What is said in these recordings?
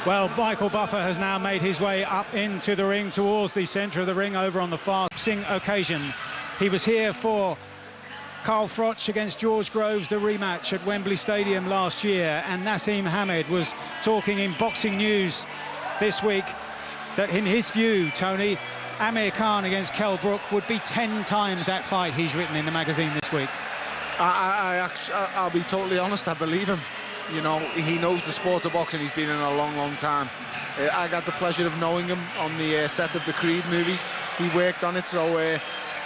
Well, Michael Buffer has now made his way up into the ring towards the centre of the ring over on the far boxing occasion. He was here for Carl Froch against George Groves, the rematch at Wembley Stadium last year, and Nassim Hamed was talking in Boxing News this week that in his view, Tony, Amir Khan against Kell Brook would be 10 times that fight he's written in the magazine this week. I'll be totally honest, I believe him. You know, he knows the sport of boxing. He's been in a long, long time. I got the pleasure of knowing him on the set of the Creed movie. He worked on it, so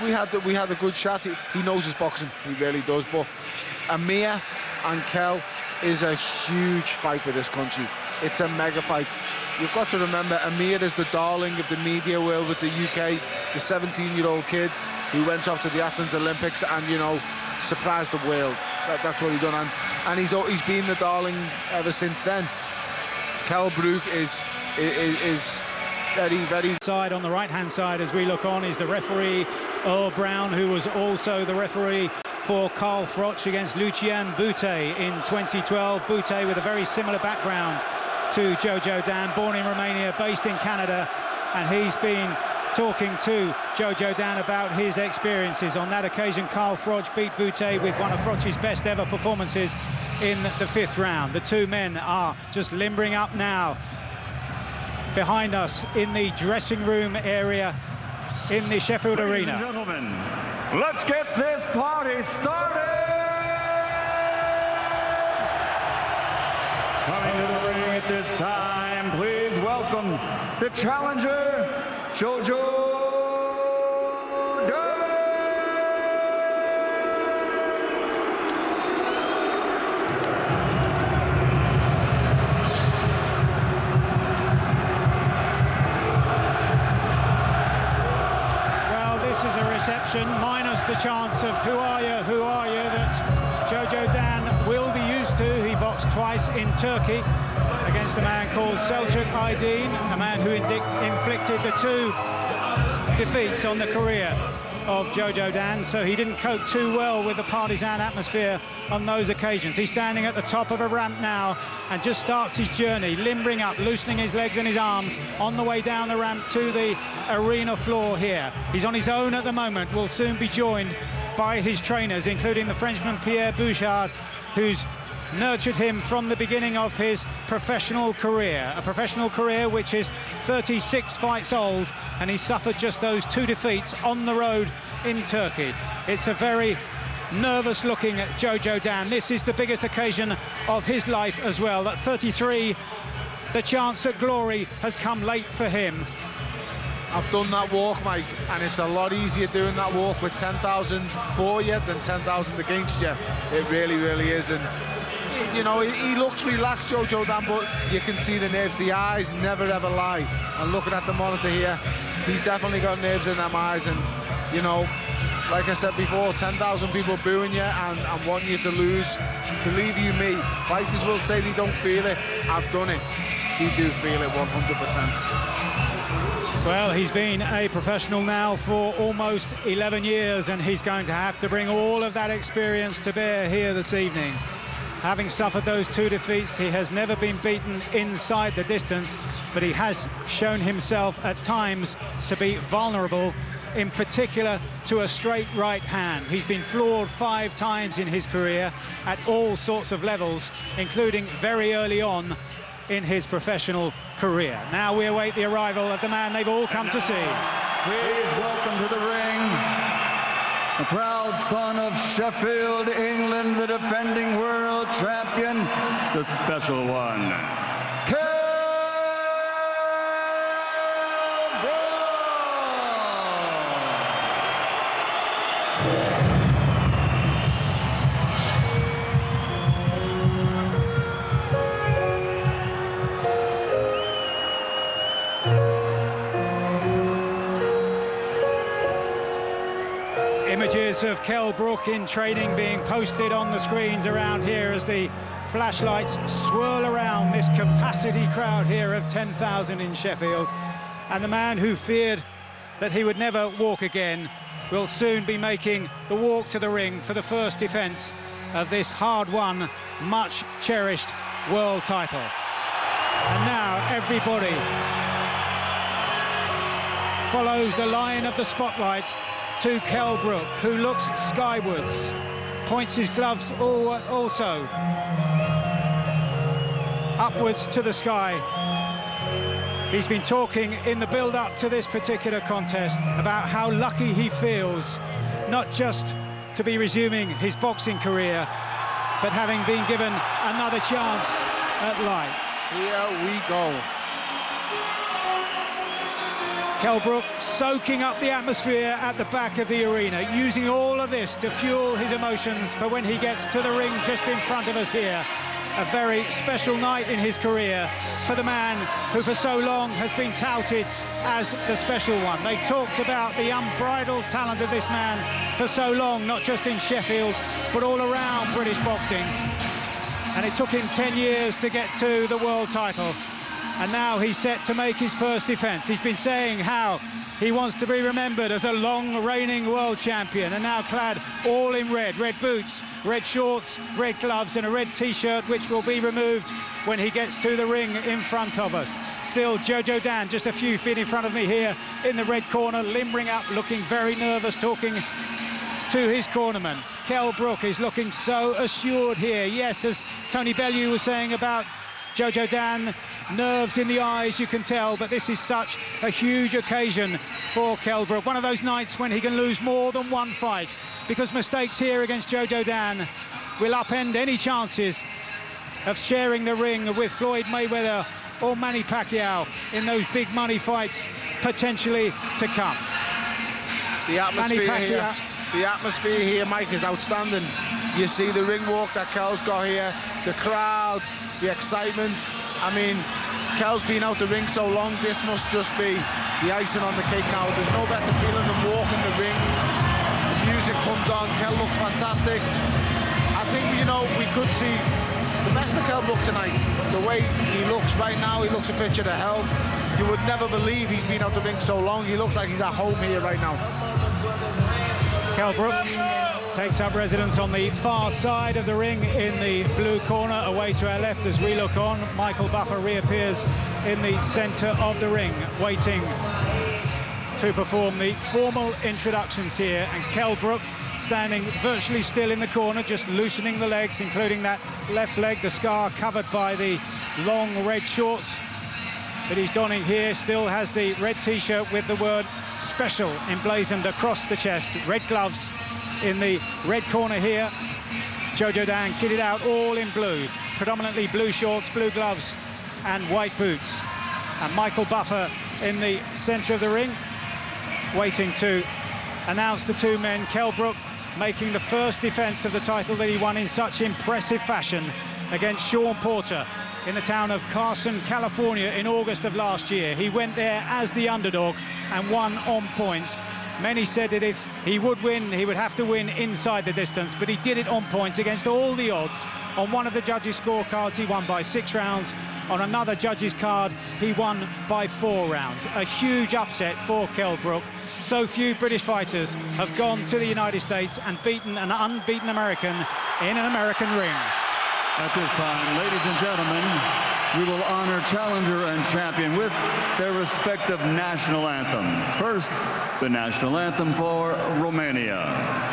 we had a good chat. He knows his boxing, he really does. But Amir and Kell is a huge fight for this country. It's a mega fight. You've got to remember, Amir is the darling of the media world with the UK, the 17-year-old kid who went off to the Athens Olympics and, you know, surprised the world. That's what he's done, and he's been the darling ever since then. Kell Brook is very, very... Side on the right-hand side as we look on is the referee Earl Brown, who was also the referee for Carl Froch against Lucien Boutet in 2012. Boutet with a very similar background to Jojo Dan, born in Romania, based in Canada, and he's been talking to Jojo Dan about his experiences. On that occasion, Carl Froch beat Boutet with one of Froch's best ever performances in the 5th round. The two men are just limbering up now behind us in the dressing room area in the Sheffield Arena. Ladies and gentlemen, let's get this party started! Coming to the ring at this time, please welcome the challenger, Jojo Dan. Well, this is a reception minus the chance of who are you that Jojo Dan will be used to. He boxed twice in Turkey against a man called Selçuk Aydin, a man who inflicted the 2 defeats on the career of Jojo Dan, so he didn't cope too well with the partisan atmosphere on those occasions. He's standing at the top of a ramp now and just starts his journey, limbering up, loosening his legs and his arms on the way down the ramp to the arena floor here. He's on his own at the moment, will soon be joined by his trainers, including the Frenchman Pierre Bouchard, who's nurtured him from the beginning of his professional career, a professional career which is 36 fights old, and he suffered just those 2 defeats on the road in Turkey. It's a very nervous looking at Jojo Dan. This is the biggest occasion of his life as well. At 33, the chance at glory has come late for him. I've done that walk, Mike, and it's a lot easier doing that walk with 10,000 for you than 10,000 against you. It really, really is. And you know, he looks relaxed, Jojo Dan, but you can see the nerves. The eyes never ever lie. And looking at the monitor here, he's definitely got nerves in them eyes. And you know, like I said before, 10,000 people booing you and wanting you to lose. Believe you me, fighters will say they don't feel it. I've done it. He do feel it 100%. Well, he's been a professional now for almost 11 years, and he's going to have to bring all of that experience to bear here this evening. Having suffered those 2 defeats, he has never been beaten inside the distance, but he has shown himself at times to be vulnerable, in particular to a straight right hand. He's been floored 5 times in his career at all sorts of levels, including very early on in his professional career. Now we await the arrival of the man they've all come to see. Please welcome to the ring the proud son of Sheffield, England, the defending world champion, the special one, Kell Images of Kell Brook in training being posted on the screens around here as the flashlights swirl around this capacity crowd here of 10,000 in Sheffield. And the man who feared that he would never walk again will soon be making the walk to the ring for the first defence of this hard-won, much-cherished world title. And now everybody follows the line of the spotlight to Kell Brook, who looks skywards, points his gloves also upwards to the sky. He's been talking in the build-up to this particular contest about how lucky he feels, not just to be resuming his boxing career, but having been given another chance at life. Here we go. Kell Brook soaking up the atmosphere at the back of the arena, using all of this to fuel his emotions for when he gets to the ring just in front of us here. A very special night in his career for the man who for so long has been touted as the special one. They talked about the unbridled talent of this man for so long, not just in Sheffield, but all around British boxing. And it took him 10 years to get to the world title. And now he's set to make his first defence. He's been saying how he wants to be remembered as a long reigning world champion, and now clad all in red. Red boots, red shorts, red gloves, and a red t-shirt, which will be removed when he gets to the ring in front of us. Still, Jojo Dan, just a few feet in front of me here in the red corner, limbering up, looking very nervous, talking to his cornerman. Kell Brook is looking so assured here. Yes, as Tony Bellew was saying about Jojo Dan, nerves in the eyes, you can tell, but this is such a huge occasion for Kell Brook. One of those nights when he can lose more than one fight, because mistakes here against Jojo Dan will upend any chances of sharing the ring with Floyd Mayweather or Manny Pacquiao in those big money fights potentially to come. The atmosphere here, Mike, is outstanding. You see the ring walk that Kell's got here, the crowd, the excitement. I mean, Kell's been out the ring so long, this must just be the icing on the cake now. There's no better feeling than walking the ring. The music comes on, Kell looks fantastic. I think, you know, we could see the best of Kell Brook tonight. The way he looks right now, he looks a picture of health. You would never believe he's been out the ring so long. He looks like he's at home here right now. Kell Brook takes up residence on the far side of the ring in the blue corner, away to our left as we look on. Michael Buffer reappears in the centre of the ring, waiting to perform the formal introductions here. And Kell Brook standing virtually still in the corner, just loosening the legs, including that left leg, the scar covered by the long red shorts that he's donning here. Still has the red t-shirt with the word special emblazoned across the chest. Red gloves in the red corner here. Jojo Dan kitted out all in blue, predominantly blue shorts, blue gloves and white boots. And Michael Buffer in the centre of the ring, waiting to announce the two men. Kell Brook making the first defence of the title that he won in such impressive fashion against Sean Porter in the town of Carson, California in August of last year. He went there as the underdog and won on points. Many said that if he would win, he would have to win inside the distance, but he did it on points against all the odds. On one of the judges' scorecards, he won by 6 rounds. On another judge's card, he won by 4 rounds. A huge upset for Kell Brook. So few British fighters have gone to the United States and beaten an unbeaten American in an American ring. At this time, ladies and gentlemen, we will honor challenger and champion with their respective national anthems. First, the national anthem for Romania.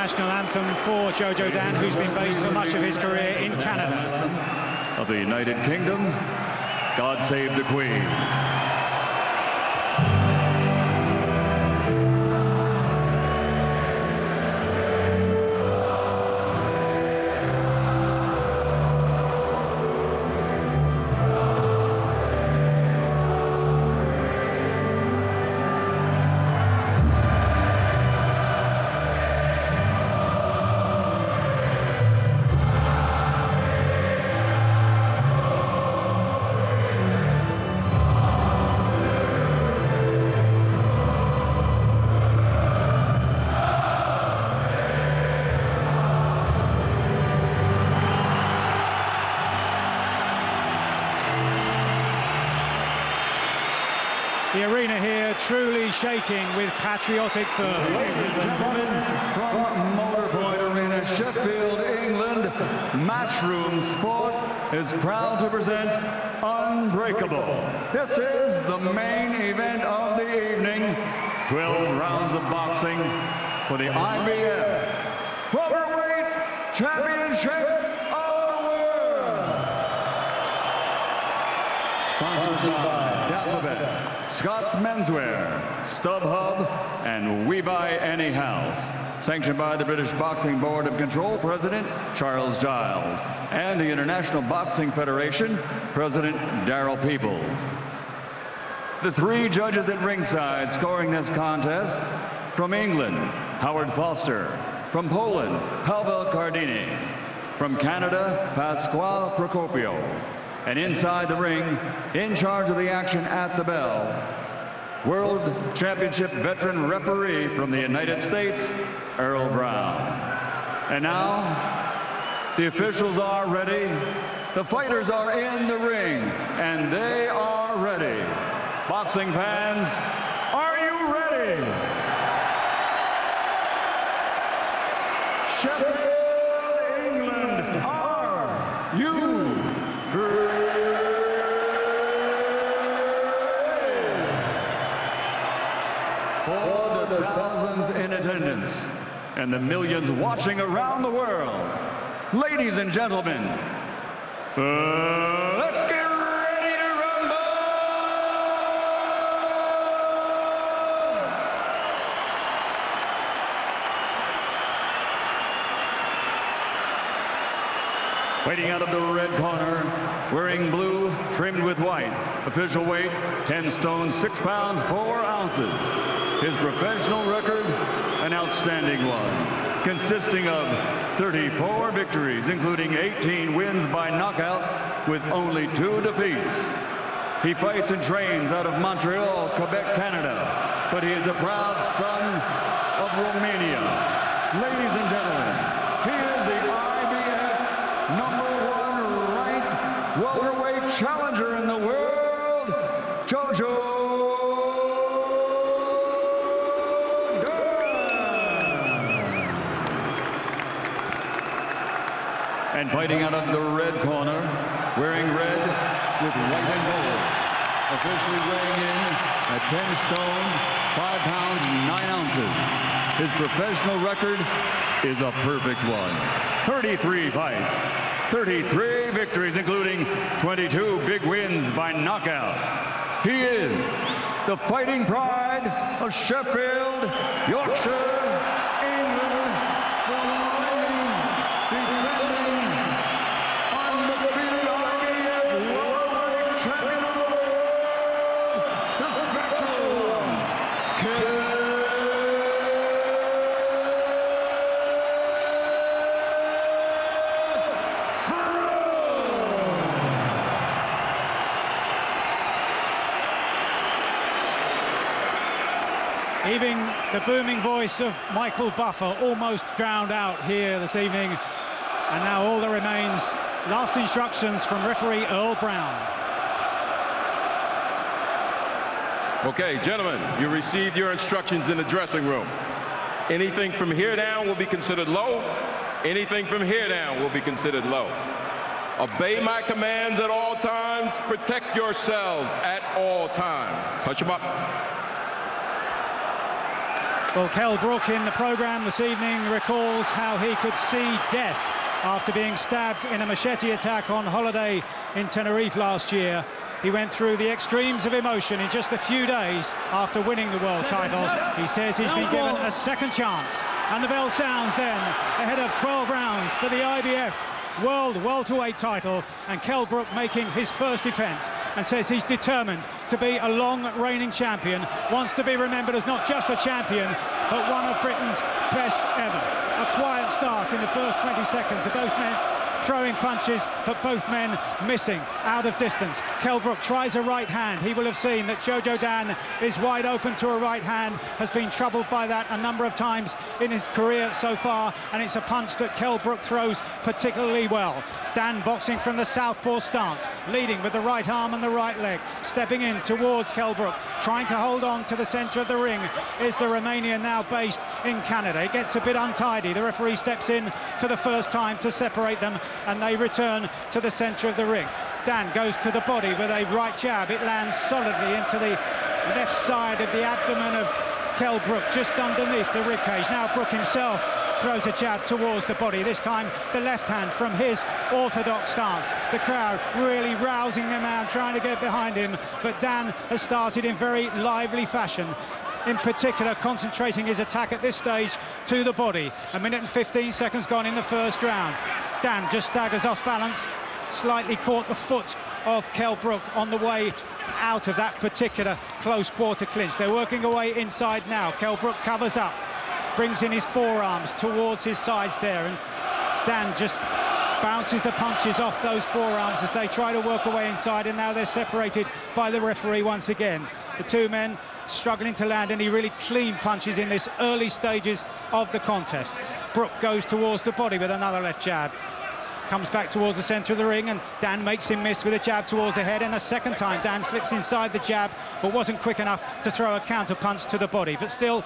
national anthem for Jojo Dan, who's been based for much of his career in Canada. Of the United Kingdom, God Save the Queen. The arena here truly shaking with patriotic fervour. Ladies and gentlemen, from Motorpoint Arena, Sheffield, England, Matchroom Sport is proud to present Unbreakable. This is the main event of the evening. 12 rounds of boxing for the IBF Welterweight Championship of the World. Sponsored by Alphabet, Scott's Menswear, StubHub, and We Buy Any House. Sanctioned by the British Boxing Board of Control President Charles Giles and the International Boxing Federation President Darrell Peoples. The three judges at ringside scoring this contest: from England, Howard Foster; from Poland, Paweł Cardini; from Canada, Pasquale Procopio; and inside the ring, in charge of the action at the bell, World Championship veteran referee from the United States, Earl Brown. And now, the officials are ready, the fighters are in the ring, and they are ready. Boxing fans, are you ready? Sheffield, England, are you ready? For the thousands in attendance and the millions watching around the world, ladies and gentlemen, let's get ready to rumble! Waiting out of the red corner, wearing blue, trimmed with white, official weight 10 stone 6 pounds 4 ounces. His professional record, an outstanding one, consisting of 34 victories, including 18 wins by knockout with only 2 defeats. He fights and trains out of Montreal, Quebec, Canada, but he is a proud son of Romania. Ladies and gentlemen, he is the IBF #1 ranked welterweight challenger in the world, Jojo. And fighting out of the red corner, wearing red with white and gold, officially weighing in at 10 stone, 5 pounds, 9 ounces. His professional record is a perfect one. 33 fights, 33 victories, including 22 big wins by knockout. He is the fighting pride of Sheffield, Yorkshire, England, the reigning, defending, undefeated IBF welterweight champion of the world, the special one, Kell Brook. Even the booming voice of Michael Buffer almost drowned out here this evening. And now all that remains, last instructions from referee Earl Brown. Okay, gentlemen, you received your instructions in the dressing room. Anything from here down will be considered low. Anything from here down will be considered low. Obey my commands at all times. Protect yourselves at all times. Touch them up. Well, Kell Brook in the programme this evening recalls how he could see death after being stabbed in a machete attack on holiday in Tenerife last year. He went through the extremes of emotion in just a few days after winning the world title. He says he's been given a second chance. And the bell sounds then, ahead of 12 rounds for the IBF World Welterweight title, and Kell Brook making his first defence, and says he's determined to be a long reigning champion, wants to be remembered as not just a champion, but one of Britain's best ever. A quiet start in the first 20 seconds. The both men throwing punches, but both men missing out of distance. Kell Brook tries a right hand. He will have seen that Jojo Dan is wide open to a right hand, has been troubled by that a number of times in his career so far, and it's a punch that Kell Brook throws particularly well. Dan boxing from the southpaw stance, leading with the right arm and the right leg, stepping in towards Kell Brook, trying to hold on to the centre of the ring is the Romanian, now based in Canada. It gets a bit untidy. The referee steps in for the first time to separate them, and they return to the centre of the ring. Dan goes to the body with a right jab. It lands solidly into the left side of the abdomen of Kell Brook, just underneath the ribcage. Now Brook himself throws a jab towards the body, this time the left hand from his orthodox stance. The crowd really rousing them out, trying to get behind him, but Dan has started in very lively fashion, in particular concentrating his attack at this stage to the body. A minute and 15 seconds gone in the first round. Dan just staggers off balance, slightly caught the foot of Kell Brook on the way out of that particular close quarter clinch. They're working away inside now. Kell Brook covers up, brings in his forearms towards his sides there, and Dan just bounces the punches off those forearms as they try to work away inside, and now they're separated by the referee once again. The two men struggling to land any really clean punches in this early stages of the contest. Brook goes towards the body with another left jab, comes back towards the centre of the ring, and Dan makes him miss with a jab towards the head, and a second time Dan slips inside the jab but wasn't quick enough to throw a counter punch to the body. But still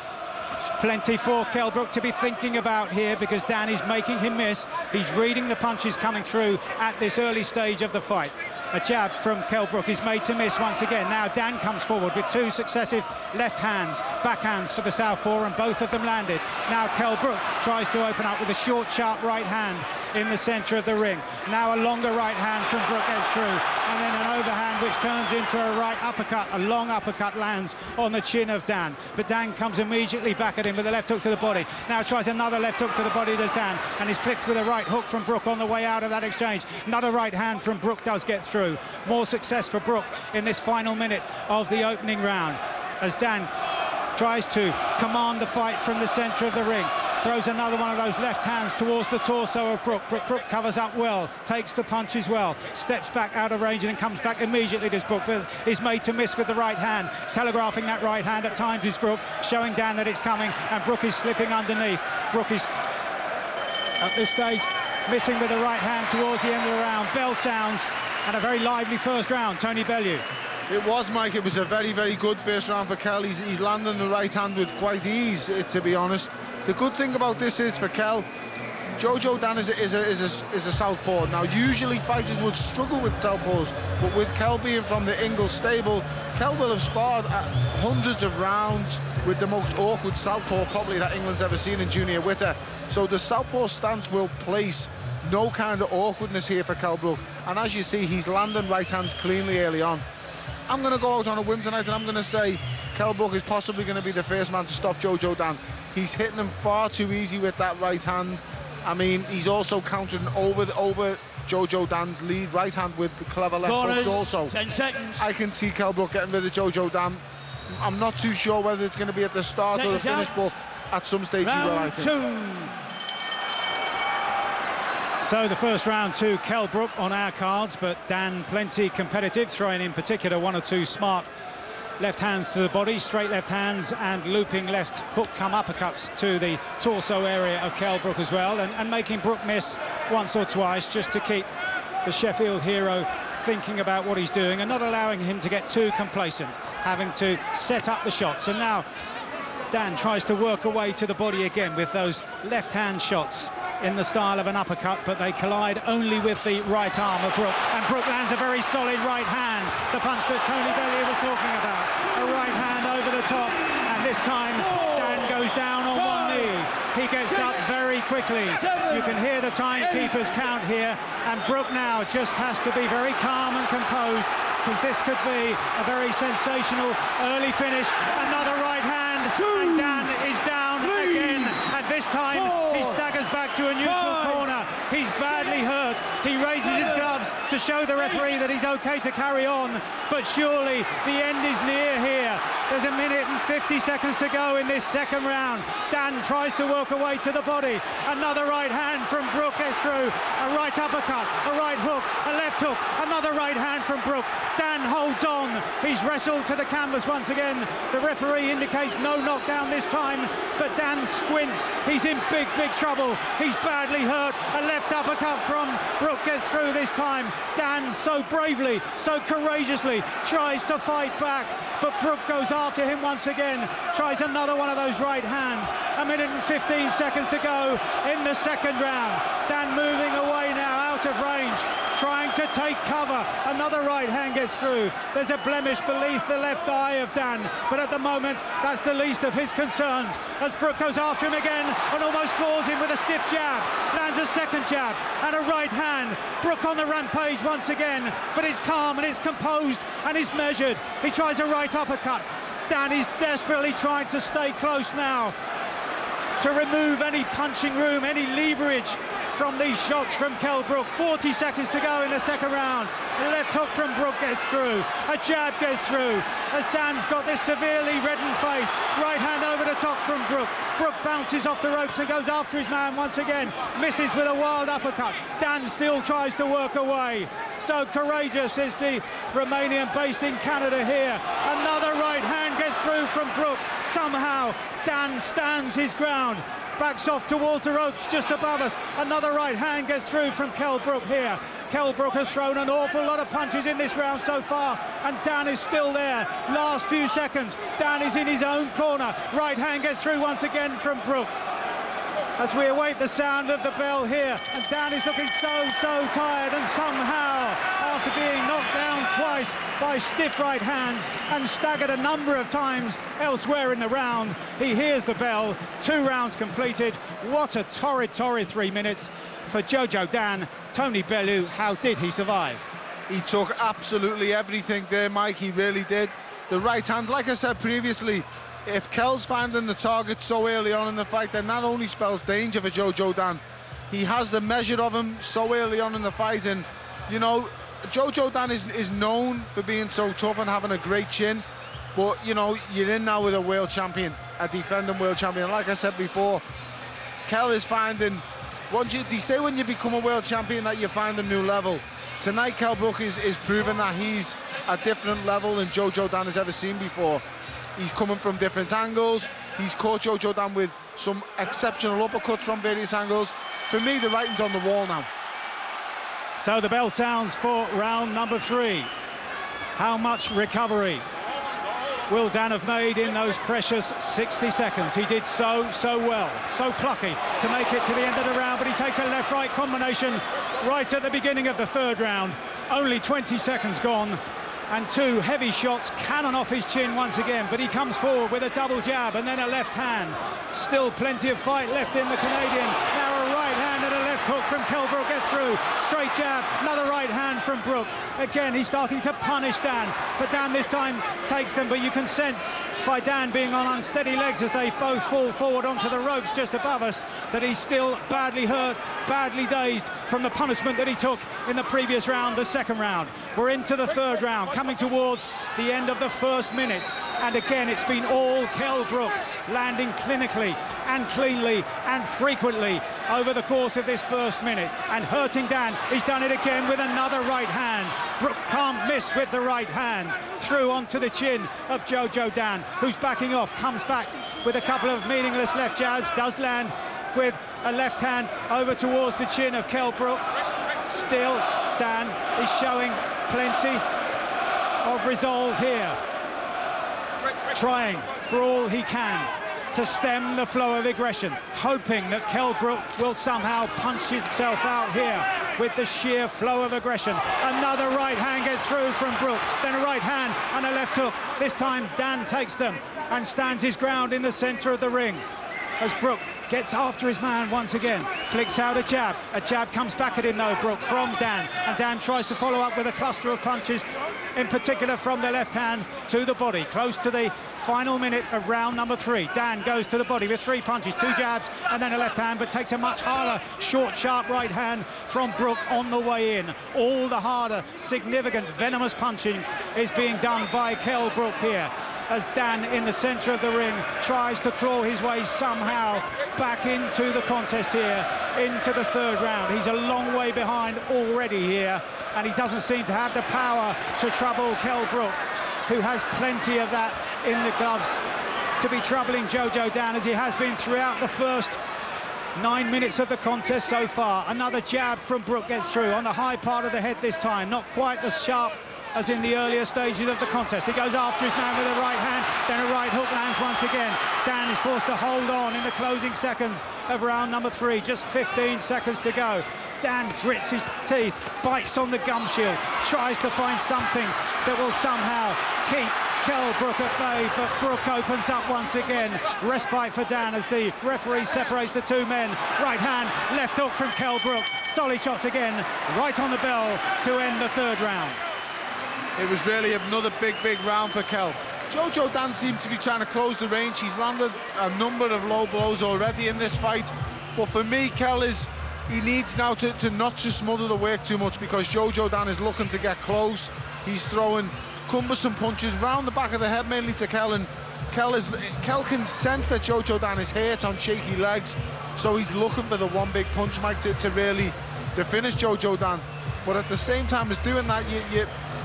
plenty for Kell Brook to be thinking about here, because Dan is making him miss. He's reading the punches coming through at this early stage of the fight. A jab from Kell Brook is made to miss once again. Now Dan comes forward with two successive left hands, backhands for the southpaw, and both of them landed. Now Kell Brook tries to open up with a short, sharp right hand in the centre of the ring. Now a longer right hand from Brook gets through, and then an overhand which turns into a right uppercut. A long uppercut lands on the chin of Dan, but Dan comes immediately back at him with a left hook to the body. Now tries another left hook to the body, does Dan, and he's clipped with a right hook from Brook on the way out of that exchange. Another right hand from Brook does get through. More success for Brook in this final minute of the opening round, as Dan tries to command the fight from the centre of the ring. Throws another one of those left hands towards the torso of Brook. Brook covers up well, takes the punch as well, steps back out of range and then comes back immediately to Brook. Is made to miss with the right hand, telegraphing that right hand at times is Brook, showing Dan that it's coming, and Brook is slipping underneath. Brook is, at this stage, missing with the right hand towards the end of the round. Bell sounds, and a very lively first round. Tony Bellew. It was, Mike. It was a very, very good first round for Kell. He's landing the right hand with quite ease, to be honest. The good thing about this is, for Kell, Jojo Dan is a southpaw. Now, usually fighters would struggle with southpaws, but with Kell being from the Ingalls stable, Kell will have sparred hundreds of rounds with the most awkward southpaw probably that England's ever seen in Junior Witter. So the southpaw stance will place no kind of awkwardness here for Kell Brook. And as you see, he's landing right hands cleanly early on. I'm going to go out on a whim tonight, and I'm going to say Kell Brook is possibly going to be the first man to stop Jojo Dan. He's hitting him far too easy with that right hand. I mean, he's also countering over Jojo Dan's lead right hand with the clever left hooks also. 10 seconds. I can see Kell Brook getting rid of Jojo Dan. I'm not too sure whether it's going to be at the start or the finish, but at some stage he will, I think. So the first round to Kell Brook on our cards, but Dan plenty competitive, throwing in particular one or two smart left hands to the body, straight left hands, and looping left hook come uppercuts to the torso area of Kell Brook as well, and making Brook miss once or twice just to keep the Sheffield hero thinking about what he's doing and not allowing him to get too complacent, having to set up the shots. And now Dan tries to work away to the body again with those left-hand shots in the style of an uppercut, but they collide only with the right arm of Brook, and Brook lands a very solid right hand, the punch that Tony Bellew was talking about. A right hand over the top, and this time Dan goes goes down on one knee. He gets up very quickly. You can hear the timekeepers count here, and Brook now just has to be very calm and composed, because this could be a very sensational early finish. Another right hand, and Dan is down again, and this time he staggers back to a neutral corner. He's badly hurt. He raises his gloves to show the referee that he's okay to carry on, but surely the end is near here. There's 1 minute and 50 seconds to go in this second round. Dan tries to work away to the body. Another right hand from Brook gets through. A right uppercut, a right hook, a left hook, another right hand from Brook. Dan holds on. He's wrestled to the canvas once again. The referee indicates no knockdown this time, but Dan squints. He's in big, big trouble. He's badly hurt. A left uppercut from Brook gets through this time. Dan so bravely, so courageously tries to fight back, but Brook goes after him once again, tries another one of those right hands. 1 minute and 15 seconds to go in the second round. Dan moving away now, out of range, trying to take cover. Another right hand gets through. There's a blemish beneath the left eye of Dan, but at the moment, that's the least of his concerns, as Brook goes after him again and almost floors him with a stiff jab. Lands a second jab and a right hand. Brook on the rampage once again, but it's calm and it's composed and it's measured. He tries a right uppercut. Dan is desperately trying to stay close now to remove any punching room, any leverage from these shots from Kell Brook. 40 seconds to go in the second round. A left hook from Brook gets through. A jab gets through as Dan's got this severely reddened face. Right hand over the top from Brook. Brook bounces off the ropes and goes after his man once again. Misses with a wild uppercut. Dan still tries to work away. So courageous is the Romanian based in Canada here. Another right hand gets through from Brook. Somehow Dan stands his ground. Backs off towards the ropes just above us. Another right hand gets through from Kell Brook here. Kell Brook has thrown an awful lot of punches in this round so far, and Dan is still there. Last few seconds, Dan is in his own corner. Right hand gets through once again from Brook. As we await the sound of the bell here, and Dan is looking so tired, and somehow, after being knocked down twice by stiff right hands and staggered a number of times elsewhere in the round, he hears the bell. 2 rounds completed. What a torrid 3 minutes for Jojo Dan. Tony Bellew, how did he survive? He took absolutely everything there, Mike. He really did. The right hand, like I said previously, if Kell's finding the target so early on in the fight, then that only spells danger for Jojo Dan. He has the measure of him so early on in the fight, and, you know, Jojo Dan is known for being so tough and having a great chin, but, you know, you're in now with a world champion, a defending world champion. Like I said before, Kell is finding, they say when you become a world champion that you find a new level. Tonight, Kell Brook is proving that he's a different level than Jojo Dan has ever seen before. He's coming from different angles. He's caught Jojo Dan with some exceptional uppercuts from various angles. For me, the writing's on the wall now. So the bell sounds for round number 3. How much recovery will Dan have made in those precious 60 seconds? He did so well, so plucky to make it to the end of the round, but he takes a left-right combination right at the beginning of the 3rd round. Only 20 seconds gone, and 2 heavy shots cannon off his chin once again, but he comes forward with a double jab and then a left hand. Still plenty of fight left in the Canadian. Now a right hand and a left hook from Kell Brook get through. Straight jab, another right hand from Brook. Again, he's starting to punish Dan, but Dan this time takes them, but you can sense by Dan being on unsteady legs as they both fall forward onto the ropes just above us that he's still badly hurt, badly dazed from the punishment that he took in the previous round, the 2nd round. We're into the 3rd round, coming towards the end of the 1st minute, and again it's been all Kell Brook, landing clinically and cleanly and frequently over the course of this 1st minute, and hurting Dan. He's done it again with another right hand. Brook can't miss with the right hand, through onto the chin of Jojo Dan, who's backing off, comes back with a couple of meaningless left jabs, does land with a left hand over towards the chin of Kell Brook. Still, Dan is showing plenty of resolve here, trying for all he can to stem the flow of aggression, hoping that Kell Brook will somehow punch himself out here. with the sheer flow of aggression. Another right hand gets through from Brooks, then a right hand and a left hook. This time Dan takes them and stands his ground in the centre of the ring as Brook gets after his man once again, flicks out a jab. A jab comes back at him though, Brook, from Dan, and Dan tries to follow up with a cluster of punches, in particular from the left hand to the body, close to the final minute of round number 3. Dan goes to the body with 3 punches, 2 jabs and then a left hand, but takes a much harder, short, sharp right hand from Brook on the way in. All the harder, significant, venomous punching is being done by Kell Brook here, as Dan in the centre of the ring tries to claw his way somehow back into the contest here, into the 3rd round. He's a long way behind already here, and he doesn't seem to have the power to trouble Kell Brook, who has plenty of that in the gloves to be troubling Jojo Dan, as he has been throughout the first 9 minutes of the contest so far. Another jab from Brook gets through on the high part of the head this time, not quite as sharp as in the earlier stages of the contest. He goes after his man with a right hand, then a right hook lands once again. Dan is forced to hold on in the closing seconds of round number 3, just 15 seconds to go. Dan grits his teeth, bites on the gum shield, tries to find something that will somehow keep Kell Brook at bay, but Brook opens up once again. Respite for Dan as the referee separates the 2 men. Right hand, left hook from Kell Brook. Solid shots again, right on the bell to end the 3rd round. It was really another big round for Kell. Jojo Dan seemed to be trying to close the range. He's landed a number of low blows already in this fight. But for me, Kell he needs now to not to smother the work too much, because Jojo Dan is looking to get close. He's throwing cumbersome punches round the back of the head, mainly to Kell, and Kell can sense that Jojo Dan is hurt on shaky legs, so he's looking for the one big punch, Mike, to finish Jojo Dan. But at the same time as doing that,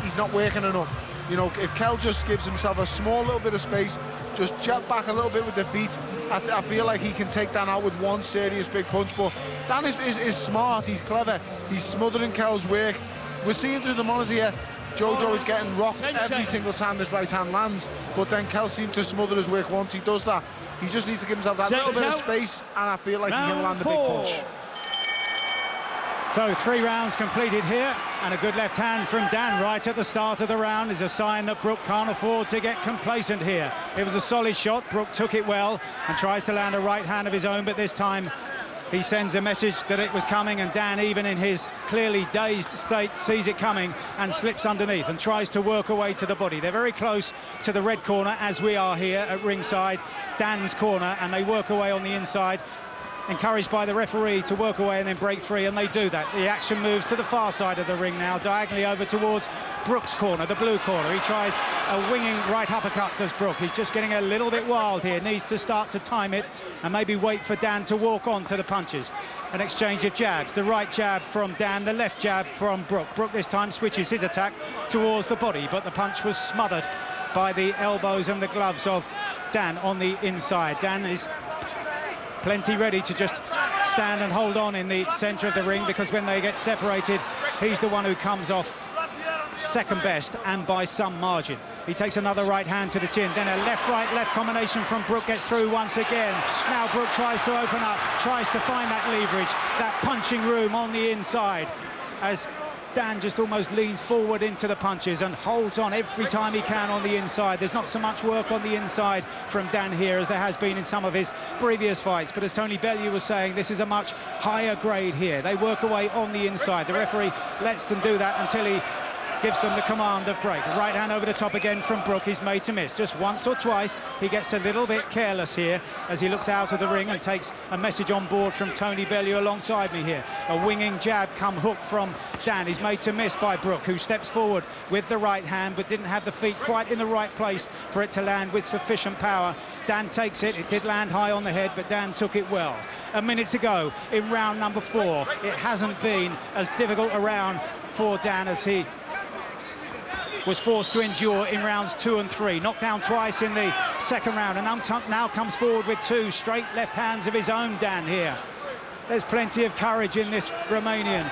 he's not working enough. You know, if Kell just gives himself a small little bit of space, just jet back a little bit with the feet, I feel like he can take Dan out with one serious big punch. But Dan is smart, he's clever, he's smothering Kell's work. We're seeing through the monitor here, Jojo is getting rocked every single time his right hand lands, but then Kell seems to smother his work once he does that. He just needs to give himself that little bit of space, and I feel like he can land the big punch. So 3 rounds completed here, and a good left hand from Dan right at the start of the round is a sign that Brook can't afford to get complacent here. It was a solid shot, Brook took it well and tries to land a right hand of his own, but this time he sends a message that it was coming, and Dan, even in his clearly dazed state, sees it coming and slips underneath and tries to work away to the body. They're very close to the red corner, as we are here at ringside, Dan's corner, and they work away on the inside, encouraged by the referee to work away and then break free, and they do that. The action moves to the far side of the ring now, diagonally over towards Brook's corner, the blue corner. He tries a winging right uppercut, does Brook. He's just getting a little bit wild here, needs to start to time it and maybe wait for Dan to walk on to the punches. An exchange of jabs, the right jab from Dan, the left jab from Brook. Brook this time switches his attack towards the body, but the punch was smothered by the elbows and the gloves of Dan on the inside. Dan is plenty ready to just stand and hold on in the centre of the ring, because when they get separated, he's the one who comes off second best, and by some margin. He takes another right hand to the chin, then a left-right-left combination from Brook gets through once again. Now Brook tries to open up, tries to find that leverage, that punching room on the inside, as Dan just almost leans forward into the punches and holds on every time he can on the inside. There's not so much work on the inside from Dan here as there has been in some of his previous fights, but as Tony Bellew was saying, this is a much higher grade here. They work away on the inside. The referee lets them do that until he gives them the command of break. Right hand over the top again from Brook. He's made to miss just once or twice. He gets a little bit careless here as he looks out of the ring and takes a message on board from Tony Bellew alongside me here. A winging jab come hook from Dan. He's made to miss by Brook, who steps forward with the right hand but didn't have the feet quite in the right place for it to land with sufficient power. Dan takes it. It did land high on the head, but Dan took it well. A minute to go in round number 4. It hasn't been as difficult a round for Dan as he was forced to endure in rounds 2 and 3. Knocked down twice in the second round, and now comes forward with 2 straight left hands of his own, Dan, here. There's plenty of courage in this Romanian,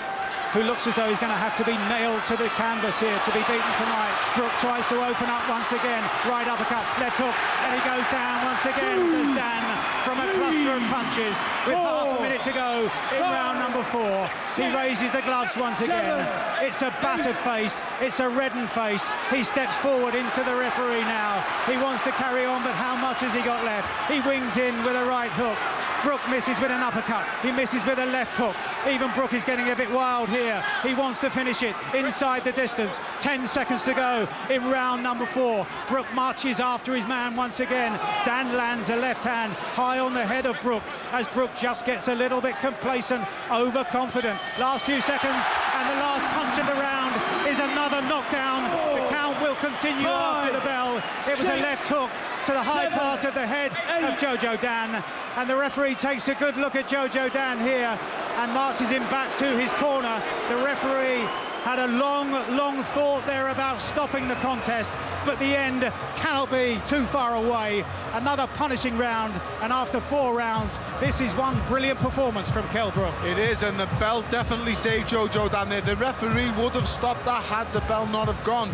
who looks as though he's going to have to be nailed to the canvas here to be beaten tonight. Brook tries to open up once again. Right uppercut, left hook, and he goes down once again. There's Dan from a cluster of punches with half a minute to go in round number 4. He raises the gloves once again. It's a battered face. It's a reddened face. He steps forward into the referee now. He wants to carry on, but how much has he got left? He wings in with a right hook. Brook misses with an uppercut. He misses with a left hook. Even Brook is getting a bit wild here. He wants to finish it inside the distance. 10 seconds to go in round number 4. Brook marches after his man once again. Dan lands a left hand high on the head of Brook as Brook just gets a little bit complacent, overconfident. Last few seconds, and the last punch of the round is another knockdown. The count will continue after the bell. It was a left hook to the high part of the head of Jojo Dan, and the referee takes a good look at Jojo Dan here and marches him back to his corner. The referee had a long thought there about stopping the contest, but the end cannot be too far away. Another punishing round, and after 4 rounds, this is one brilliant performance from Kell Brook. It is, and the bell definitely saved Jojo Dan there. The referee would have stopped that had the bell not have gone.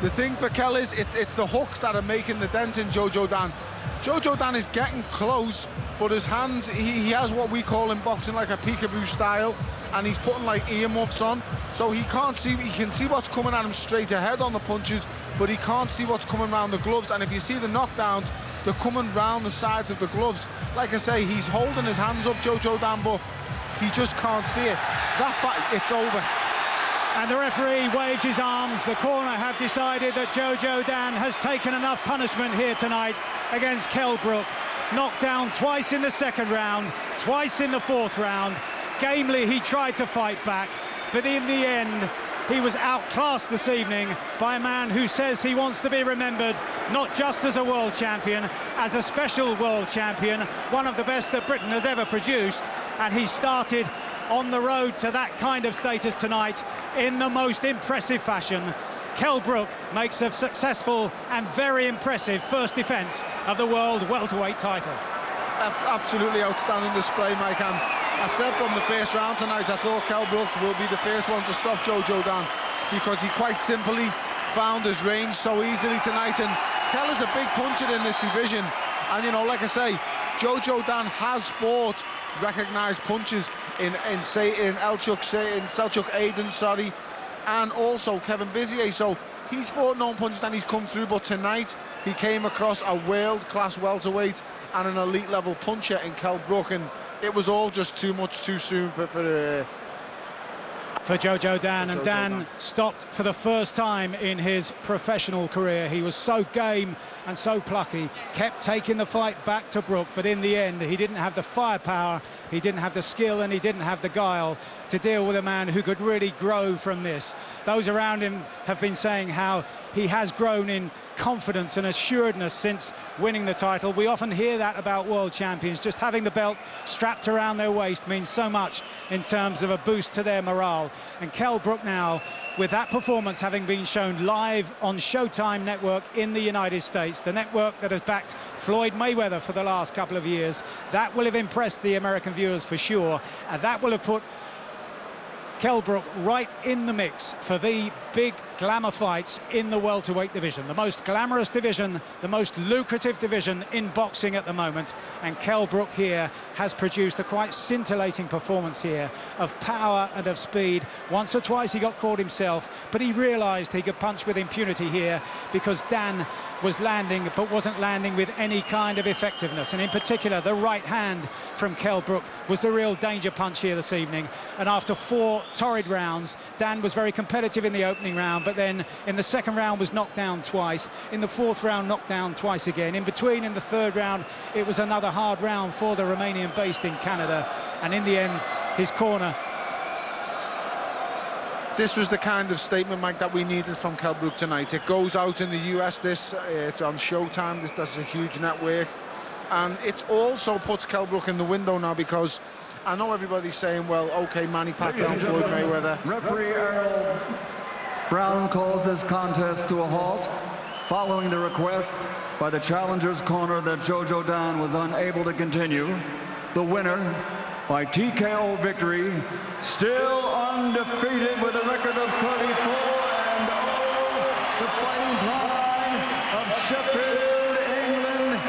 The thing for Kell is it's the hooks that are making the dent in Jojo Dan. Jojo Dan is getting close, but his hands, he has what we call in boxing like a peekaboo style, and he's putting like earmuffs on, so he can't see. He can see what's coming at him straight ahead on the punches, but he can't see what's coming around the gloves. And if you see the knockdowns, they're coming round the sides of the gloves. Like I say, he's holding his hands up, Jojo Dan, but he just can't see it. That fight, it's over. And the referee waves his arms. The corner have decided that Jojo Dan has taken enough punishment here tonight against Kell Brook. Knocked down twice in the 2nd round, twice in the 4th round. Gamely, he tried to fight back, but in the end, he was outclassed this evening by a man who says he wants to be remembered not just as a world champion, as a special world champion, one of the best that Britain has ever produced, and he started on the road to that kind of status tonight in the most impressive fashion. Kell Brook makes a successful and very impressive first defence of the world welterweight title. Absolutely outstanding display, Mike. And I said from the first round tonight, I thought Kell Brook will be the first one to stop Jojo Dan, because he quite simply found his range so easily tonight. And Kell is a big puncher in this division, and you know, like I say, Jojo Dan has fought recognised punches in Selçuk Aydın, sorry, and also Kevin Bizier. So he's fought known punches and he's come through, but tonight he came across a world-class welterweight and an elite level puncher in Kell Brook, and it was all just too much too soon for Jojo Dan. And Dan stopped for the first time in his professional career. He was so game and so plucky, kept taking the fight back to Brook, but in the end he didn't have the firepower, he didn't have the skill, and he didn't have the guile to deal with a man who could really grow from this. Those around him have been saying how he has grown in confidence and assuredness since winning the title. We often hear that about world champions. Just having the belt strapped around their waist means so much in terms of a boost to their morale. And Kell Brook now, with that performance having been shown live on Showtime Network in the United States, the network that has backed Floyd Mayweather for the last couple of years, that will have impressed the American viewers for sure, and that will have put Kell Brook right in the mix for the big glamour fights in the welterweight division, the most glamorous division, the most lucrative division in boxing at the moment. And Kell Brook here has produced a quite scintillating performance here of power and of speed. Once or twice he got caught himself, but he realised he could punch with impunity here because Dan was landing, but wasn't landing with any kind of effectiveness. And in particular, the right hand from Kell Brook was the real danger punch here this evening. And after 4 torrid rounds, Dan was very competitive in the opening round, but then in the 2nd round was knocked down twice. In the 4th round, knocked down twice again. In between, in the 3rd round, it was another hard round for the Romanian based in Canada. And in the end, his corner. This was the kind of statement, Mike, that we needed from Kell Brook tonight. It goes out in the US, it's on Showtime, that's a huge network. And it also puts Kell Brook in the window now, because I know everybody's saying, well, OK, Manny Pacquiao and Floyd Mayweather. Referee Errol Brown calls this contest to a halt following the request by the challenger's corner that Jojo Dan was unable to continue. The winner by TKO victory, still undefeated with a record of 34-0, the Fighting Pride of Sheffield, England,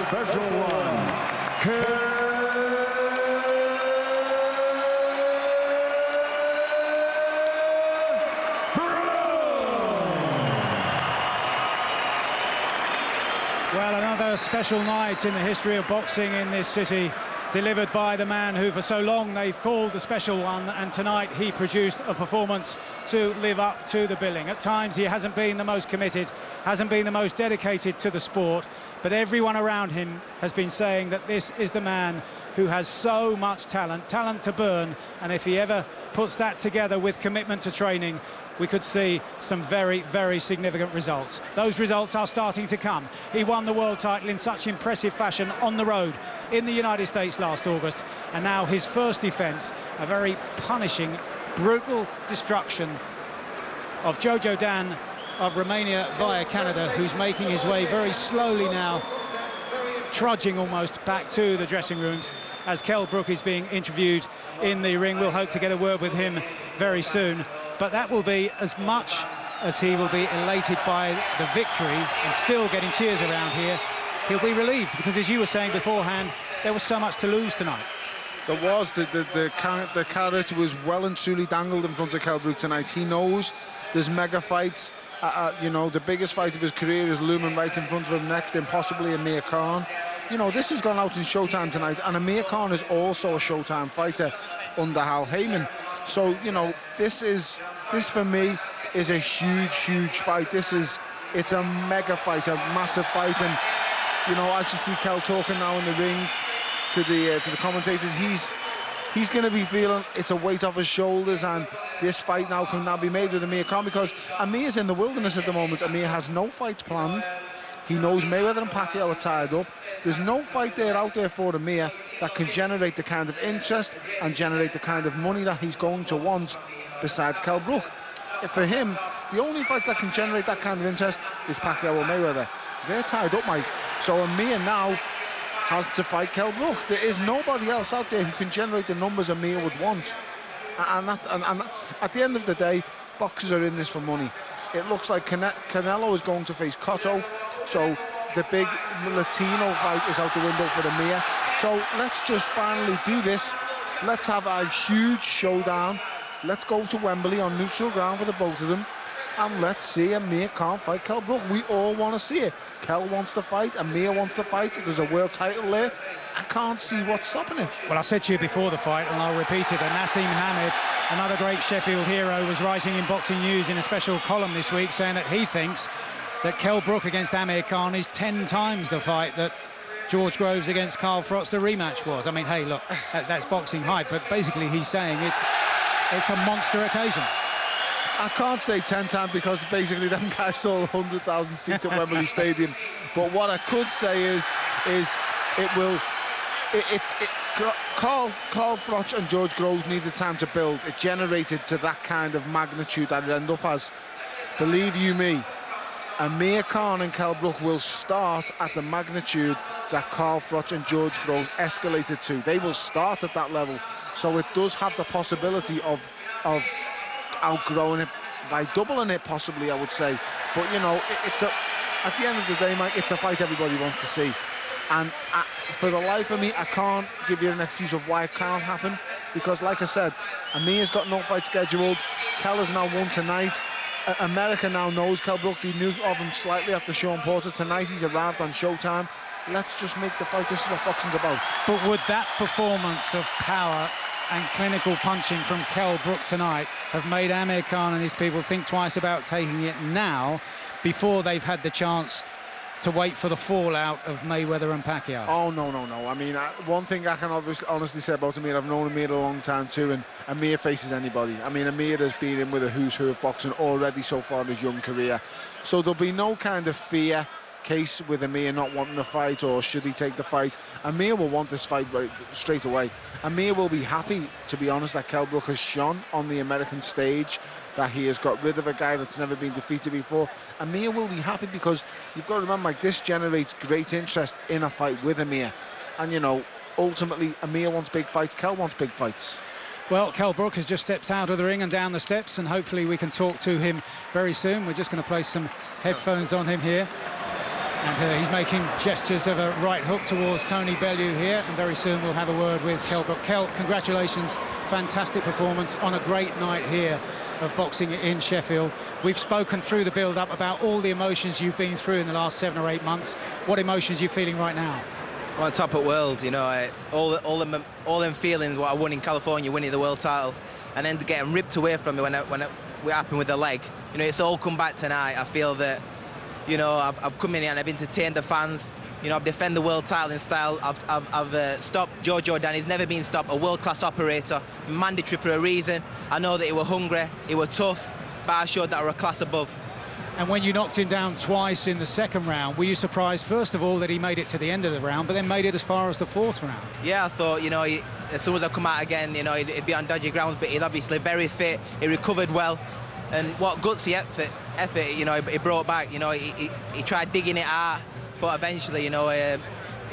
special one, Kell Brook. Well, another special night in the history of boxing in this city, delivered by the man who for so long they've called the special one, and tonight he produced a performance to live up to the billing. At times he hasn't been the most committed, hasn't been the most dedicated to the sport, but everyone around him has been saying that this is the man who has so much talent to burn, and if he ever puts that together with commitment to training, we could see some very, very significant results. Those results are starting to come. He won the world title in such impressive fashion on the road in the United States last August, and now his first defence, a very punishing, brutal destruction of Jojo Dan of Romania via Canada, who's making his way very slowly now, trudging almost back to the dressing rooms as Kell Brook is being interviewed in the ring. We'll hope to get a word with him very soon. But that will be as much as he will be elated by the victory and still getting cheers around here. He'll be relieved because, as you were saying beforehand, there was so much to lose tonight. There was. The carrot was well and truly dangled in front of Kell Brook tonight. He knows there's mega fights. You know, the biggest fight of his career is looming right in front of him next, and possibly Amir Khan. You know, this has gone out in Showtime tonight, and Amir Khan is also a Showtime fighter under Al Heyman. So, you know, this for me is a huge fight. It's a mega fight, a massive fight, and you know, as you see Kell talking now in the ring to the commentators, he's going to be feeling it's a weight off his shoulders, and this fight now can be made with Amir Khan, because Amir's in the wilderness at the moment. Amir has no fights planned. He knows Mayweather and Pacquiao are tied up. There's no fight out there for Amir that can generate the kind of interest and generate the kind of money that he's going to want besides Kell Brook. For him, the only fight that can generate that kind of interest is Pacquiao or Mayweather. They're tied up, Mike. So Amir now has to fight Kell Brook. There is nobody else out there who can generate the numbers Amir would want. And at the end of the day, boxers are in this for money. It looks like Canelo is going to face Cotto. So the big Latino fight is out the window for Amir. So let's just finally do this. Let's have a huge showdown. Let's go to Wembley on neutral ground for the both of them. And let's see Amir Khan fight Kell Brook. We all want to see it. Kell wants to fight, Amir wants to fight. There's a world title there. I can't see what's stopping it. Well, I said to you before the fight, and I'll repeat it, and Nassim Hamid, another great Sheffield hero, was writing in Boxing News in a special column this week saying that he thinks that Kell Brook against Amir Khan is 10 times the fight that George Groves against Carl Froch, the rematch, was. I mean, hey, look, that's boxing hype, but basically he's saying it's a monster occasion. I can't say 10 times because basically them guys sold 100,000 seats at Wembley Stadium. But what I could say is Carl Froch and George Groves needed time to build. It generated to that kind of magnitude that it ended up as. Believe you me, Amir Khan and Kell Brook will start at the magnitude that Carl Froch and George Groves escalated to. They will start at that level. So it does have the possibility of outgrowing it by doubling it, possibly, I would say. But, you know, at the end of the day, Mike, it's a fight everybody wants to see. And for the life of me, I can't give you an excuse of why it can't happen. Because, like I said, Amir's got no fight scheduled. Kell has now won tonight. America now knows Kell Brook. They knew of him slightly after Sean Porter. Tonight he's arrived on Showtime. Let's just make the fight. This is what boxing's about. But would that performance of power and clinical punching from Kell Brook tonight have made Amir Khan and his people think twice about taking it now, before they've had the chance to wait for the fallout of Mayweather and Pacquiao? Oh, no. I mean, one thing I can honestly say about Amir, I've known Amir a long time too, and Amir faces anybody. I mean, Amir has been in with a who's who of boxing already so far in his young career. So there'll be no kind of fear case with Amir not wanting the fight, or should he take the fight. Amir will want this fight very straight away. Amir will be happy, to be honest, that Kell Brook has shone on the American stage, that he has got rid of a guy that's never been defeated before. Amir will be happy because you've got to remember, like, this generates great interest in a fight with Amir. And, you know, ultimately, Amir wants big fights, Kell wants big fights. Well, Kell Brook has just stepped out of the ring and down the steps, and hopefully we can talk to him very soon. We're just going to place some headphones on him here. And he's making gestures of a right hook towards Tony Bellew here, and very soon we'll have a word with Kell Brook. Kell, congratulations, fantastic performance on a great night here of boxing in Sheffield. We've spoken through the build-up about all the emotions you've been through in the last 7 or 8 months. What emotions are you feeling right now? Well, on top of the world, you know, all them feelings what I won in California, winning the world title, and then getting ripped away from me when it happened with the leg. You know, it's all come back tonight. I feel that, you know, I've come in here and I've entertained the fans. You know, I've defended the world title in style. I've stopped Jojo Dan. He's never been stopped. A world-class operator, mandatory for a reason. I know that he was hungry, he was tough, but I showed that I was a class above. And when you knocked him down twice in the second round, were you surprised, first of all, that he made it to the end of the round, but then made it as far as the 4th round? Yeah, I thought, you know, as soon as I come out again, you know, he'd be on dodgy grounds, but he's obviously very fit. He recovered well. And what gutsy effort, you know, he brought back. You know, he tried digging it out, but eventually, you know,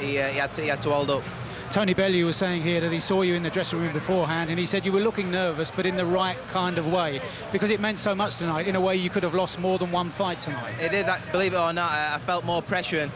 he had to hold up. Tony Bellew was saying here that he saw you in the dressing room beforehand, and he said you were looking nervous, but in the right kind of way, because it meant so much tonight. In a way, you could have lost more than one fight tonight. It did, believe it or not. I felt more pressure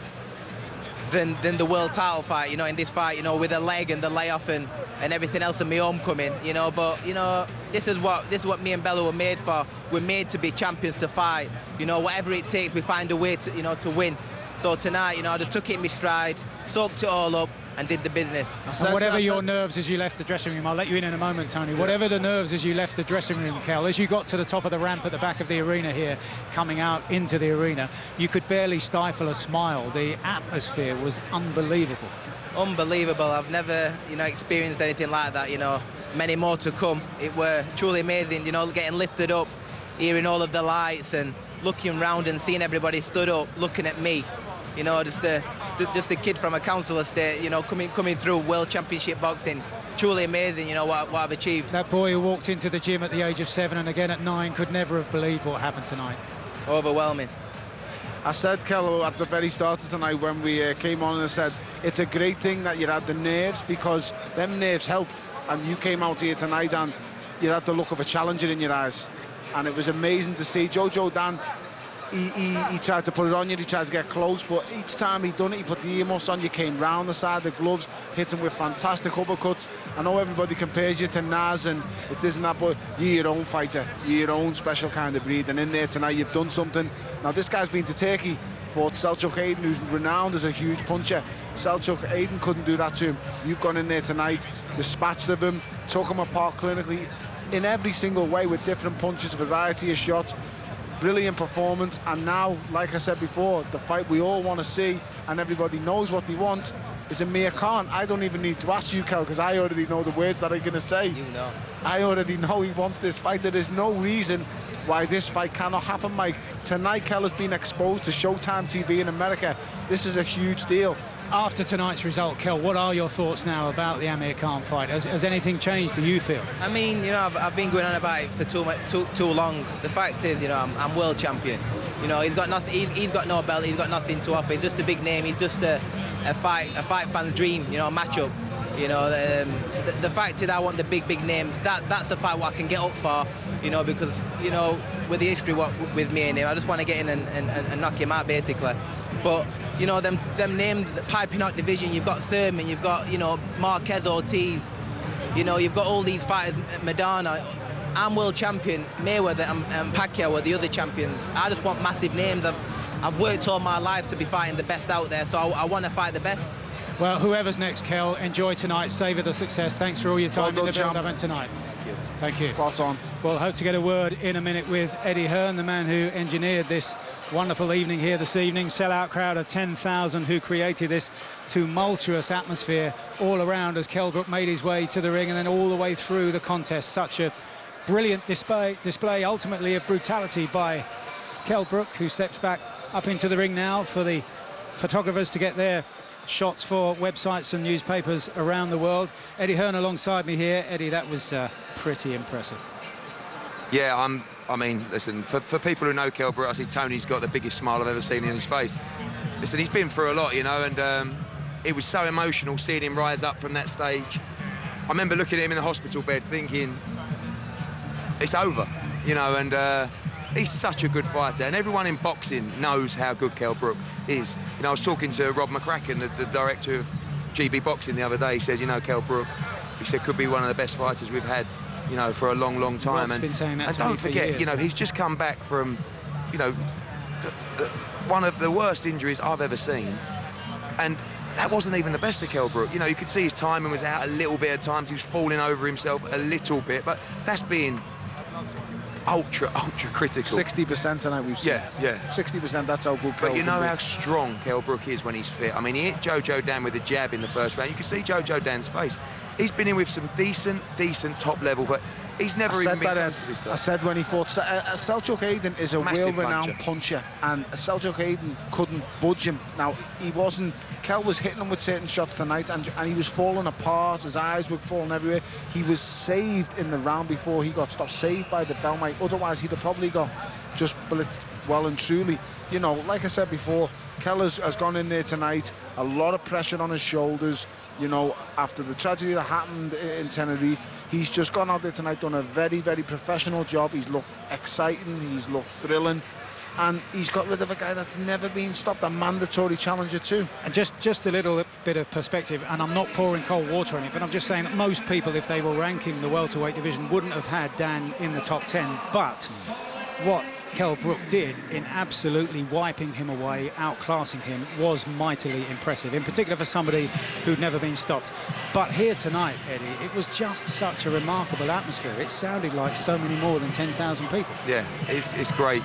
than the world title fight, you know, in this fight, you know, with the leg and the layoff and everything else, and my homecoming, you know. But, you know, this is what me and Bellew were made for. We're made to be champions, to fight. You know, whatever it takes, we find a way to, you know, to win. So tonight, you know, I just took it in my stride, soaked it all up, and did the business. And whatever your nerves as you left the dressing room, I'll let you in a moment, Tony. Whatever the nerves as you left the dressing room, Kell, as you got to the top of the ramp at the back of the arena here, coming out into the arena, you could barely stifle a smile. The atmosphere was unbelievable. Unbelievable. I've never, you know, experienced anything like that, you know. Many more to come. It were truly amazing, you know, getting lifted up, hearing all of the lights and looking around and seeing everybody stood up, looking at me. You know, just a kid from a council estate, you know, coming through World Championship boxing. Truly amazing, you know, what I've achieved. That boy who walked into the gym at the age of 7 and again at 9 could never have believed what happened tonight. Overwhelming. I said, Kell, at the very start of tonight when we came on, and I said, it's a great thing that you had the nerves, because them nerves helped. And you came out here tonight and you had the look of a challenger in your eyes. And it was amazing to see. Jojo Dan, he tried to put it on you, he tried to get close, but each time he done it, he put the earmuffs on, you came round the side of the gloves, hit him with fantastic uppercuts. I know everybody compares you to Naz, and it isn't that, but you're your own fighter, you're your own special kind of breed, and in there tonight you've done something. Now this guy's been to Turkey, fought Selçuk Aydın, who's renowned as a huge puncher. Selçuk Aydın couldn't do that to him. You've gone in there tonight, dispatched of him, took him apart clinically, in every single way, with different punches, variety of shots. Brilliant performance. And now, like I said before, the fight we all want to see, and everybody knows what they want, is Amir Khan. I don't even need to ask you, Kell, because I already know the words that I'm going to say. You know. I already know he wants this fight. There is no reason why this fight cannot happen, Mike. Tonight, Kell has been exposed to Showtime TV in America. This is a huge deal. After tonight's result, Kell, what are your thoughts now about the Amir Khan fight? Has anything changed, do you feel? I mean, you know, I've been going on about it for too long. The fact is, you know, I'm world champion. You know, he's got nothing. He's got no belt. He's got nothing to offer. He's just a big name. He's just a fight fan's dream. You know, a matchup. You know, the fact is, I want the big names. That's the fight what I can get up for. You know, because, you know, with the history with me and him, I just want to get in and knock him out, basically. But, you know, them names, the piping out division, you've got Thurman, you've got, you know, Marquez, Ortiz, you know, you've got all these fighters, Madonna. I'm world champion, Mayweather and Pacquiao are the other champions. I just want massive names. I've worked all my life to be fighting the best out there, so I want to fight the best. Well, whoever's next, Kell, enjoy tonight, savour the success. Thanks for all your time in the build-up tonight. Thank you. Spot on. Well, hope to get a word in a minute with Eddie Hearn, the man who engineered this wonderful evening here this evening. Sellout crowd of 10,000 who created this tumultuous atmosphere all around as Kell Brook made his way to the ring and then all the way through the contest. Such a brilliant display ultimately of brutality by Kell Brook, who steps back up into the ring now for the photographers to get their shots for websites and newspapers around the world. Eddie Hearn alongside me here. Eddie, that was pretty impressive. Yeah, I mean, listen, for people who know Kell Brook, I see Tony's got the biggest smile I've ever seen in his face. Listen, he's been through a lot, you know, and it was so emotional seeing him rise up from that stage. I remember looking at him in the hospital bed thinking, it's over, you know, and He's such a good fighter, and everyone in boxing knows how good Kell Brook is. You know, I was talking to Rob McCracken, the director of GB Boxing, the other day. He said, you know, Kell Brook, he said, could be one of the best fighters we've had, you know, for a long, long time. Rob's been saying that and to me don't for forget, years. you know, he's just come back from, you know, one of the worst injuries I've ever seen. And that wasn't even the best of Kell Brook. You know, you could see his timing was out a little bit at times. He was falling over himself a little bit, but that's being ultra critical. 60% tonight we've seen. Yeah. 60%, that's how good Kell But you know can be. how strong Kell Brook is when he's fit. I mean, he hit Jojo Dan with a jab in the first round. You can see Jojo Dan's face. He's been in with some decent top level, but he's never even been close to this stuff. I said when he fought, Selçuk Aydın is a world-renowned puncher, and Selçuk Aydın couldn't budge him. Now, he wasn't, Kell was hitting him with certain shots tonight, and he was falling apart, his eyes were falling everywhere. He was saved in the round before he got stopped, saved by the bell mic. Otherwise, he'd have probably got just blitzed well and truly. You know, like I said before, Kell has gone in there tonight, a lot of pressure on his shoulders. You know, after the tragedy that happened in Tenerife, he's just gone out there tonight, done a very, very professional job. He's looked exciting, he's looked thrilling, and he's got rid of a guy that's never been stopped, a mandatory challenger too. And just a little bit of perspective, and I'm not pouring cold water on it, but I'm just saying that most people, if they were ranking the welterweight division, wouldn't have had Dan in the top 10. But what Kell Brook did in absolutely wiping him away, outclassing him, was mightily impressive, in particular for somebody who'd never been stopped. But here tonight, Eddie, it was just such a remarkable atmosphere. It sounded like so many more than 10,000 people. Yeah, it's great,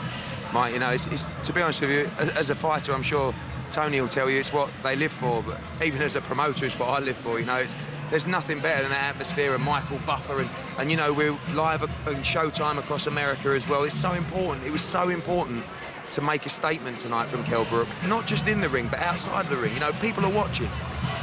Mike. You know, it's to be honest with you, as a fighter, I'm sure Tony will tell you it's what they live for, but even as a promoter, it's what I live for. You know, there's nothing better than that atmosphere, and Michael Buffer, and you know, we're live on Showtime across America as well. It's so important. It was so important to make a statement tonight from Kell Brook, not just in the ring, but outside the ring. You know, people are watching,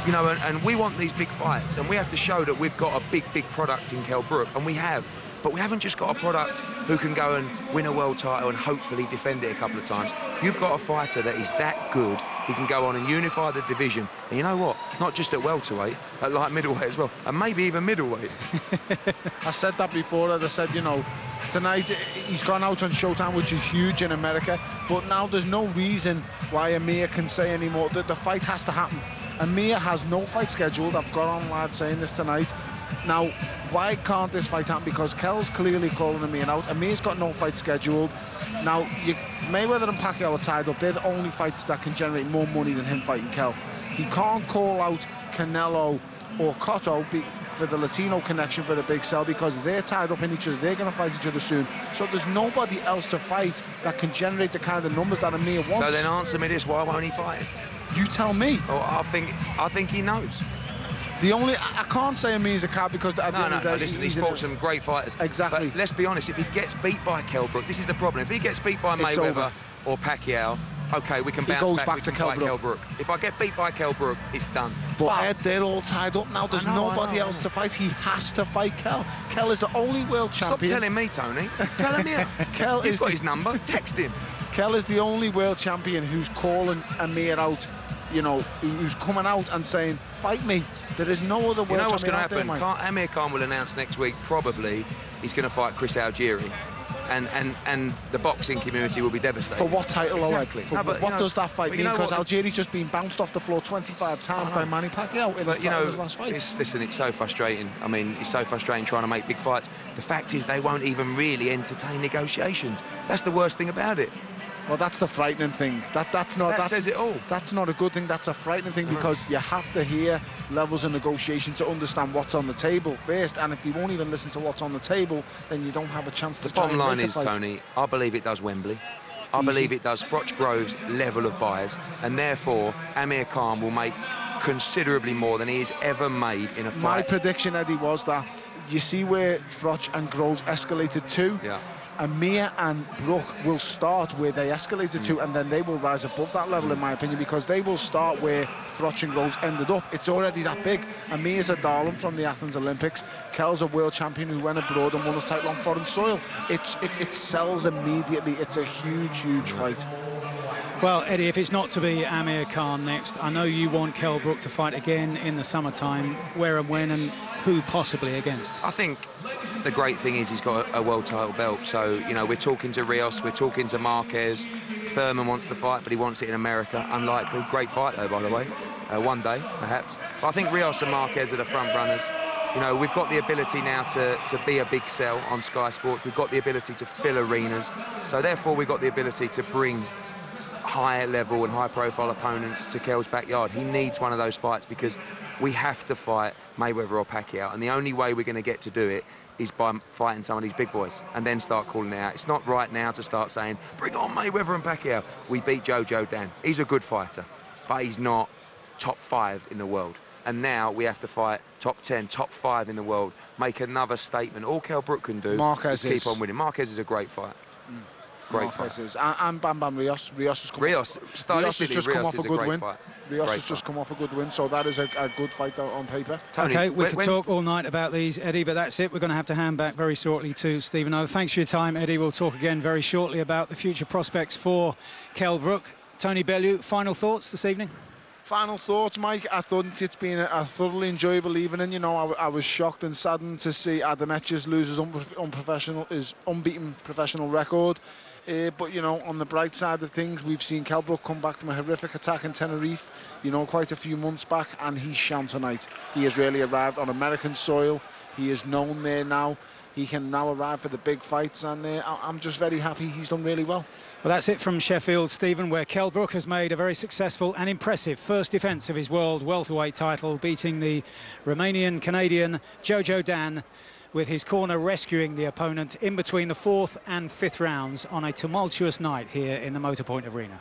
you know, and we want these big fights, and we have to show that we've got a big product in Kell Brook, and we have. But we haven't just got a product who can go and win a world title and hopefully defend it a couple of times. You've got a fighter that is that good. He can go on and unify the division. And you know what? Not just at welterweight, at light middleweight as well, and maybe even middleweight. I said that before, as I said, you know, tonight he's gone out on Showtime, which is huge in America, but now there's no reason why Amir can say anymore. The fight has to happen. Amir has no fight scheduled. I've got on lads saying this tonight. Now, why can't this fight happen? Because Kell's clearly calling Amir out. Amir's got no fight scheduled. Now, Mayweather and Pacquiao are tied up. They're the only fights that can generate more money than him fighting Kell. He can't call out Canelo or Cotto for the Latino connection for the big sell, because they're tied up in each other. They're going to fight each other soon. So there's nobody else to fight that can generate the kind of numbers that Amir wants. So then answer me this, why won't he fight? You tell me. Oh, I think he knows. I can't say Amir's a card because at the end of the day, listen, he's fought some great fighters. Exactly. But let's be honest, if he gets beat by Kell Brook, this is the problem. If he gets beat by Mayweather or Pacquiao, okay, we can bounce back to Kell Brook. If I get beat by Kell Brook, it's done. But Ed, they're all tied up now. There's nobody else to fight. He has to fight Kell. Kell is the only world champion. Stop telling me, Tony. Tell him here. You've got his number. Text him. Kell is the only world champion who's calling Amir out, you know, who's coming out and saying, fight me. There is no other world champion. You know what's going to happen? There, Amir Khan will announce next week, probably, he's going to fight Chris Algieri. And the boxing community will be devastated. For what title? Exactly. What does that fight mean? Because Algieri's just been bounced off the floor 25 times by Manny Pacquiao in his last fight. Listen, it's so frustrating. I mean, it's so frustrating trying to make big fights. The fact is, they won't even really entertain negotiations. That's the worst thing about it. Well, that's the frightening thing. That says it all. That's not a good thing. That's a frightening thing, because you have to hear levels of negotiation to understand what's on the table first. And if they won't even listen to what's on the table, then you don't have a chance to. The bottom line is, Tony, I believe it does Wembley. I believe it does Froch Grove's level of buyers, and therefore Amir Khan will make considerably more than he has ever made in a fight. My prediction, Eddie, was that you see where Froch and Groves escalated to. Yeah. Amir and Brook will start where they escalated to, and then they will rise above that level, in my opinion, because they will start where Froch and Groves ended up. It's already that big. Amir's a darling from the Athens Olympics. Kell's a world champion who went abroad and won his title on foreign soil. It sells immediately. It's a huge fight. Well, Eddie, if it's not to be Amir Khan next, I know you want Kell Brook to fight again in the summertime. Where and when and who possibly against? I think the great thing is he's got a world title belt. So, you know, we're talking to Rios, we're talking to Marquez. Thurman wants the fight, but he wants it in America. Unlikely. Great fight, though, by the way. One day, perhaps. But I think Rios and Marquez are the front runners. You know, we've got the ability now to be a big sell on Sky Sports. We've got the ability to fill arenas. So, therefore, we've got the ability to bring higher level and high profile opponents to Kell's backyard. He needs one of those fights because we have to fight Mayweather or Pacquiao, and the only way we're going to get to do it is by fighting some of these big boys and then start calling it out. It's not right now to start saying, bring on Mayweather and Pacquiao. We beat Jojo Dan. He's a good fighter, but he's not top 5 in the world. And now we have to fight top 10, top 5 in the world, make another statement. All Kell Brook can do is keep on winning. Marquez is a great fight. Great fight. And Bam Bam Rios. Rios has just come off a good win. Rios has just come off a good win, so that is a good fight on paper. Tony, okay, we could talk all night about these, Eddie, but that's it. We're going to have to hand back very shortly to Stephen O. Thanks for your time, Eddie. We'll talk again very shortly about the future prospects for Kell Brook. Tony Bellew, final thoughts this evening? Final thoughts, Mike. I thought it's been a thoroughly enjoyable evening. You know, I was shocked and saddened to see Adam Etches lose his unbeaten professional record. But, you know, on the bright side of things, we've seen Kell Brook come back from a horrific attack in Tenerife, you know, quite a few months back, and he's shone tonight. He has really arrived on American soil. He is known there now. He can now arrive for the big fights, and I'm just very happy he's done really well. Well, that's it from Sheffield, Stephen, where Kell Brook has made a very successful and impressive first defence of his world welterweight title, beating the Romanian-Canadian Jojo Dan, with his corner rescuing the opponent in between the 4th and 5th rounds on a tumultuous night here in the Motorpoint Arena.